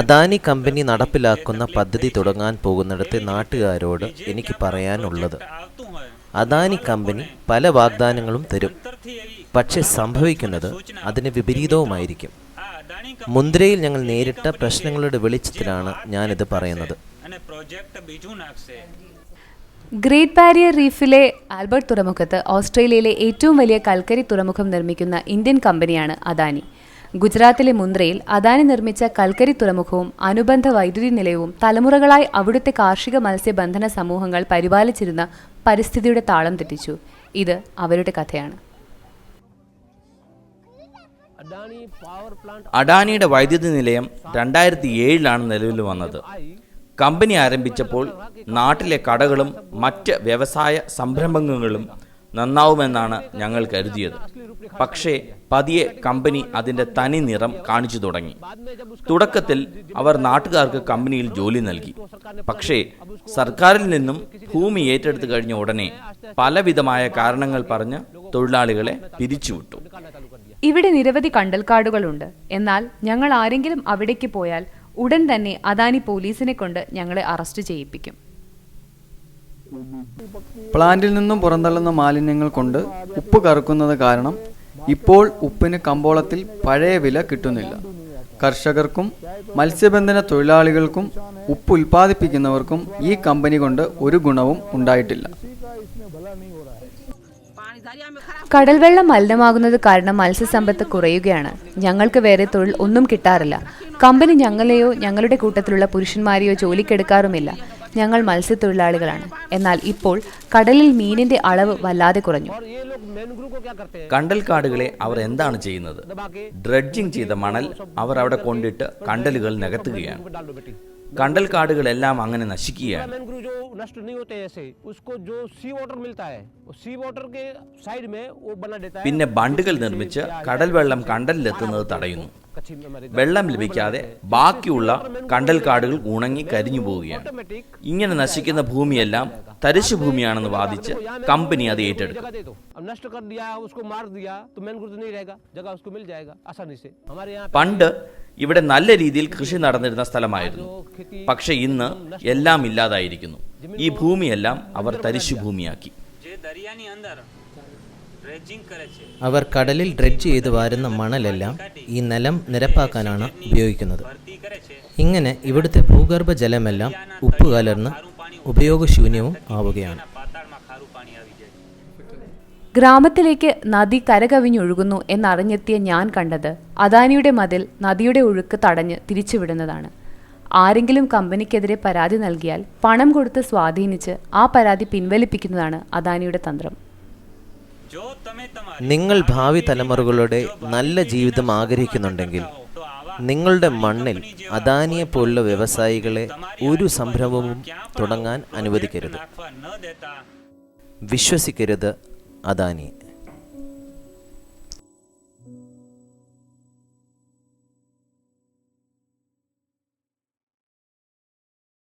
Adani company നടപ്പിലാക്കുന്ന പദ്ധതി തുടങ്ങാൻ പോകുന്നിടത്തെ നാട്ടുകാരോട് എനിക്ക് പറയാനുള്ളത്, അദാനി കമ്പനി പല വാഗ്ദാനങ്ങളും തരും, പക്ഷെ സംഭവിക്കുന്നത് അതിന് വിപരീതവുമായിരിക്കും. മുന്ദ്രയിൽ ഞങ്ങൾ നേരിട്ട പ്രശ്നങ്ങളുടെ വെളിച്ചത്തിലാണ് ഞാനിത് പറയുന്നത്. ഗ്രേറ്റ് ബാരിയർ റീഫിലെ ആൽബർട്ട് തുറമുഖത്ത് ഓസ്ട്രേലിയയിലെ ഏറ്റവും വലിയ കൽക്കരി തുറമുഖം നിർമ്മിക്കുന്ന ഇന്ത്യൻ കമ്പനിയാണ് അദാനി. ഗുജറാത്തിലെ മുന്ദ്രയിൽ അദാനി നിർമ്മിച്ച കൽക്കരി തുറമുഖവും അനുബന്ധ വൈദ്യുതി നിലയവും തലമുറകളായി അവിടുത്തെ കാർഷിക മത്സ്യബന്ധന സമൂഹങ്ങൾ പരിപാലിച്ചിരുന്ന പരിസ്ഥിതിയുടെ താളം തെറ്റിച്ചു. ഇത് അവരുടെ കഥയാണ്. അഡാനിയുടെ വൈദ്യുതി നിലയം 2007 നിലവിൽ വന്നത്. കമ്പനി ആരംഭിച്ചപ്പോൾ നാട്ടിലെ കടകളും മറ്റ് വ്യവസായ സംരംഭങ്ങളും നന്നാവുമെന്നാണ് ഞങ്ങൾ കരുതിയത്. പക്ഷേ പതിയെ കമ്പനി അതിൻ്റെ തനി നിറം കാണിച്ചു തുടങ്ങി. തുടക്കത്തിൽ അവർ നാട്ടുകാർക്ക് കമ്പനിയിൽ ജോലി നൽകി. പക്ഷേ സർക്കാരിൽ നിന്നും ഭൂമി ഏറ്റെടുത്തു കഴിഞ്ഞ ഉടനെ പലവിധമായ കാരണങ്ങൾ പറഞ്ഞ് തൊഴിലാളികളെ പിരിച്ചുവിട്ടു. ഇവിടെ നിരവധി കണ്ടൽക്കാടുകളുണ്ട്. എന്നാൽ ഞങ്ങൾ ആരെങ്കിലും അവിടേക്ക് പോയാൽ ഉടൻ തന്നെ അദാനി പോലീസിനെ കൊണ്ട് ഞങ്ങളെ അറസ്റ്റ് ചെയ്യിപ്പിക്കും. പ്ലാന്റിൽ നിന്നും പുറന്തള്ളുന്ന മാലിന്യങ്ങൾ കൊണ്ട് ഉപ്പ് കറക്കുന്നത് കാരണം ഇപ്പോൾ ഉപ്പിന് കമ്പോളത്തിൽ പഴയ വില കിട്ടുന്നില്ല. കർഷകർക്കും മത്സ്യബന്ധന തൊഴിലാളികൾക്കും ഉപ്പ് ഉൽപ്പാദിപ്പിക്കുന്നവർക്കും ഈ കമ്പനി കൊണ്ട് ഒരു ഗുണവും ഉണ്ടായിട്ടില്ല. കടൽവെള്ളം മലിനമാകുന്നത് കാരണം മത്സ്യസമ്പത്ത് കുറയുകയാണ്. ഞങ്ങൾക്ക് വേറെ തൊഴിൽ ഒന്നും കിട്ടാറില്ല. കമ്പനി ഞങ്ങളെയോ ഞങ്ങളുടെ കൂട്ടത്തിലുള്ള പുരുഷന്മാരെയോ ജോലിക്കെടുക്കാറുമില്ല. ഞങ്ങൾ മത്സ്യത്തൊഴിലാളികളാണ്. എന്നാൽ ഇപ്പോൾ കടലിൽ മീനിന്റെ അളവ് വല്ലാതെ കുറഞ്ഞു. കണ്ടൽക്കാടുകളെ അവർ എന്താണ് ചെയ്യുന്നത്? ഡ്രഡ്ജിംഗ് ചെയ്ത മണൽ അവർ അവിടെ കൊണ്ടിട്ട് കണ്ടലുകൾ നികത്തുകയാണ്. കണ്ടൽക്കാടുകളെല്ലാം അങ്ങനെ നശിക്കുകയാണ്. പിന്നെ ബണ്ടുകൾ നിർമ്മിച്ച് കടൽ വെള്ളം കണ്ടലിലെത്തുന്നത് തടയുന്നു. വെള്ളം ലഭിക്കാതെ ബാക്കിയുള്ള കണ്ടൽക്കാടുകൾ ഉണങ്ങി കരിഞ്ഞു പോവുകയാണ്. ഇങ്ങനെ നശിക്കുന്ന ഭൂമിയെല്ലാം തരിശു ഭൂമിയാണെന്ന് വാദിച്ച് കമ്പനി അത് ഏറ്റെടുക്കും. പണ്ട് ഇവിടെ നല്ല രീതിയിൽ കൃഷി നടന്നിരുന്ന സ്ഥലമായിരുന്നു. പക്ഷെ ഇന്ന് എല്ലാം ഇല്ലാതായിരിക്കുന്നു. ഈ ഭൂമിയെല്ലാം അവർ തരിശു ഭൂമിയാക്കി. അവർ കടലിൽ ഡ്രെഡ്ജ് ചെയ്ത് വാരുന്ന മണലെല്ലാം ഈ നിലം നിരപ്പാക്കാനാണ് ഉപയോഗിക്കുന്നത്. ഇങ്ങനെ ഇവിടുത്തെ ഭൂഗർഭ ജലമെല്ലാം ഉപ്പ് കലർന്ന് ഉപയോഗശൂന്യവും ആവുകയാണ്. ഗ്രാമത്തിലേക്ക് നദി കരകവിഞ്ഞൊഴുകുന്നു എന്നറിഞ്ഞെത്തിയ ഞാൻ കണ്ടത് അദാനിയുടെ മതിൽ നദിയുടെ ഒഴുക്ക് തടഞ്ഞ് തിരിച്ചുവിടുന്നതാണ്. ആരെങ്കിലും കമ്പനിക്കെതിരെ പരാതി നൽകിയാൽ പണം കൊടുത്ത് സ്വാധീനിച്ച് ആ പരാതി പിൻവലിപ്പിക്കുന്നതാണ് അദാനിയുടെ തന്ത്രം. നിങ്ങൾ ഭാവി തലമുറകളുടെ നല്ല ജീവിതം ആഗ്രഹിക്കുന്നുണ്ടെങ്കിൽ നിങ്ങളുടെ മണ്ണിൽ അദാനിയെ പോലുള്ള വ്യവസായികളെ ഒരു സംരംഭവും തുടങ്ങാൻ അനുവദിക്കരുത്. വിശ്വസിക്കരുത് അദാനി.